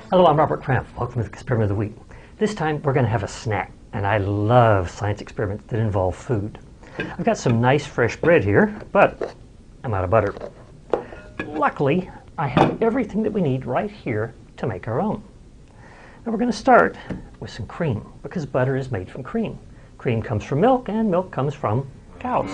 Hello, I'm Robert Cramp. Welcome to the Experiment of the Week. This time we're going to have a snack, and I love science experiments that involve food. I've got some nice fresh bread here, but I'm out of butter. Luckily, I have everything that we need right here to make our own. Now we're going to start with some cream, because butter is made from cream. Cream comes from milk, and milk comes from cows.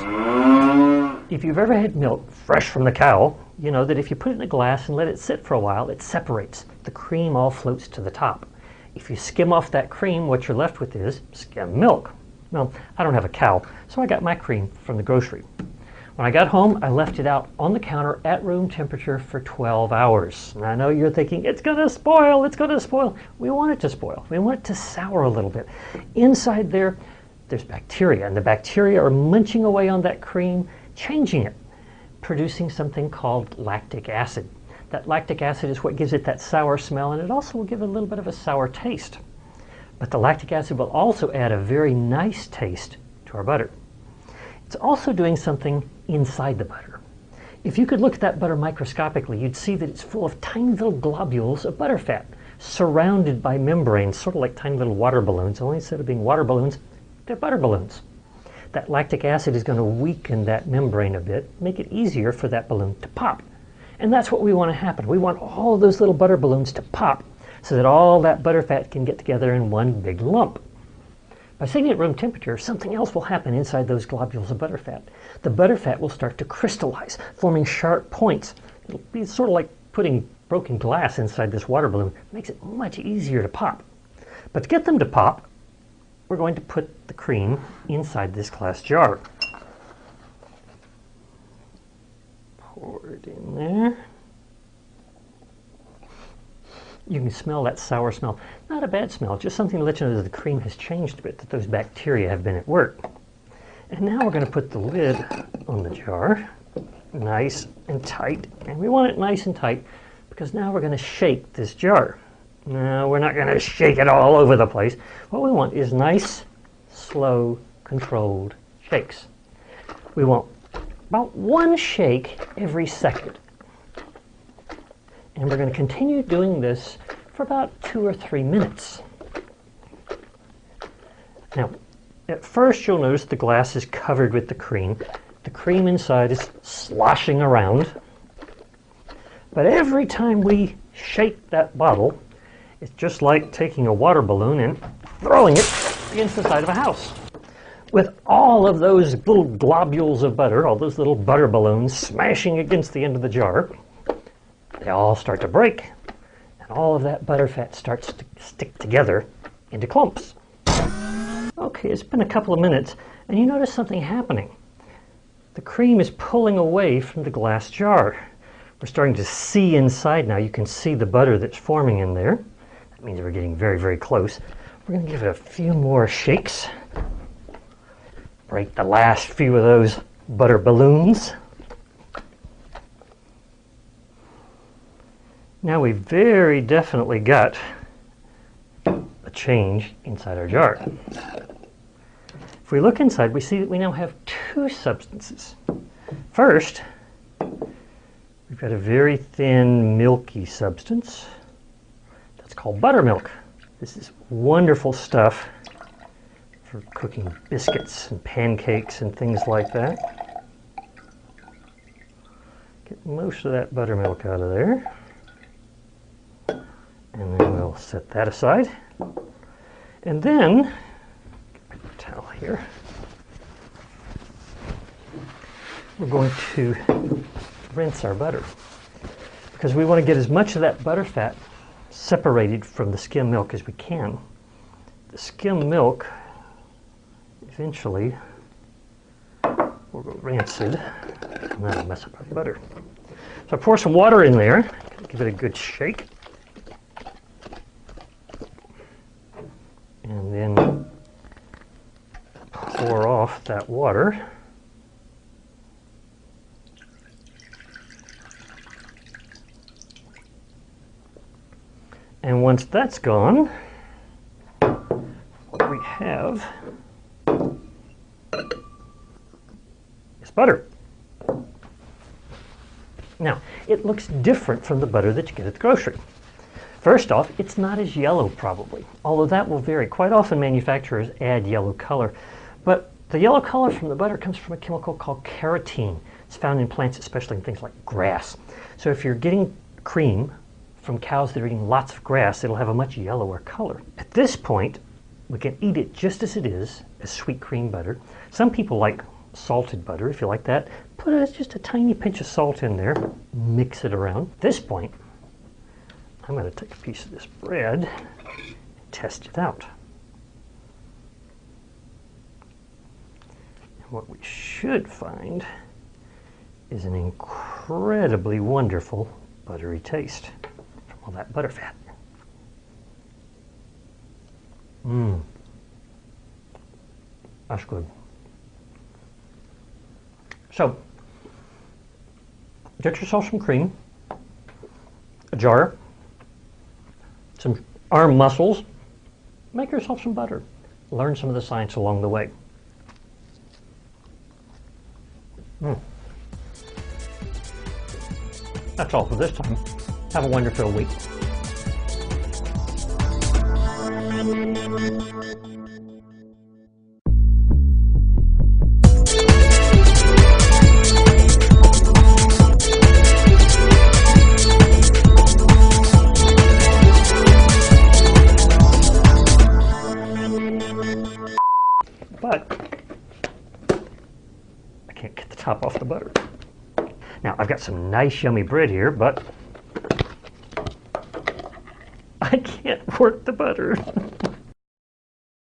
If you've ever had milk fresh from the cow, you know that if you put it in a glass and let it sit for a while, it separates. The cream all floats to the top. If you skim off that cream, what you're left with is skim milk. Well, I don't have a cow, so I got my cream from the grocery. When I got home, I left it out on the counter at room temperature for 12 hours. And I know you're thinking, it's going to spoil, it's going to spoil. We want it to spoil. We want it to sour a little bit. Inside there, there's bacteria, and the bacteria are munching away on that cream, changing it, producing something called lactic acid. That lactic acid is what gives it that sour smell, and it also will give it a little bit of a sour taste. But the lactic acid will also add a very nice taste to our butter. It's also doing something inside the butter. If you could look at that butter microscopically, you'd see that it's full of tiny little globules of butterfat, surrounded by membranes, sort of like tiny little water balloons, only instead of being water balloons, they're butter balloons. That lactic acid is going to weaken that membrane a bit, make it easier for that balloon to pop. And that's what we want to happen. We want all of those little butter balloons to pop so that all that butterfat can get together in one big lump. By setting it at room temperature, something else will happen inside those globules of butterfat. The butterfat will start to crystallize, forming sharp points. It'll be sort of like putting broken glass inside this water balloon. It makes it much easier to pop. But to get them to pop, we're going to put the cream inside this glass jar. Pour it in there. You can smell that sour smell. Not a bad smell, just something to let you know that the cream has changed a bit, that those bacteria have been at work. And now we're going to put the lid on the jar, nice and tight. And we want it nice and tight because now we're going to shake this jar. No, we're not going to shake it all over the place. What we want is nice, slow, controlled shakes. We want about one shake every second. And we're going to continue doing this for about 2 or 3 minutes. Now, at first you'll notice the glass is covered with the cream. The cream inside is sloshing around. But every time we shake that bottle, it's just like taking a water balloon and throwing it against the side of a house. With all of those little globules of butter, all those little butter balloons smashing against the end of the jar, they all start to break, and all of that butterfat starts to stick together into clumps. Okay, it's been a couple of minutes, and you notice something happening. The cream is pulling away from the glass jar. We're starting to see inside now. You can see the butter that's forming in there. That means we're getting very, very close. We're going to give it a few more shakes. Break the last few of those butter balloons. Now we've very definitely got a change inside our jar. If we look inside, we see that we now have 2 substances. First, we've got a very thin, milky substance that's called buttermilk. This is wonderful stuff for cooking biscuits and pancakes and things like that. Get most of that buttermilk out of there. And then we'll set that aside. And then, get my towel here, we're going to rinse our butter, because we want to get as much of that butterfat separated from the skim milk as we can. The skim milk eventually will go rancid, and that'll mess up our butter. So I pour some water in there, give it a good shake. And then pour off that water. And once that's gone, what we have is butter. Now, it looks different from the butter that you get at the grocery. First off, it's not as yellow probably, although that will vary. Quite often manufacturers add yellow color, but the yellow color from the butter comes from a chemical called carotene. It's found in plants, especially in things like grass. So if you're getting cream from cows that are eating lots of grass, it'll have a much yellower color. At this point, we can eat it just as it is, as sweet cream butter. Some people like salted butter. If you like that, put just a tiny pinch of salt in there, mix it around. At this point, I'm going to take a piece of this bread and test it out. And what we should find is an incredibly wonderful buttery taste from all that butter fat. Mmm. That's good. So, get yourself some cream, a jar, some arm muscles, make yourself some butter. Learn some of the science along the way. That's all for this time. Have a wonderful week. But I can't get the top off the butter. Now, I've got some nice yummy bread here, but I can't work the butter.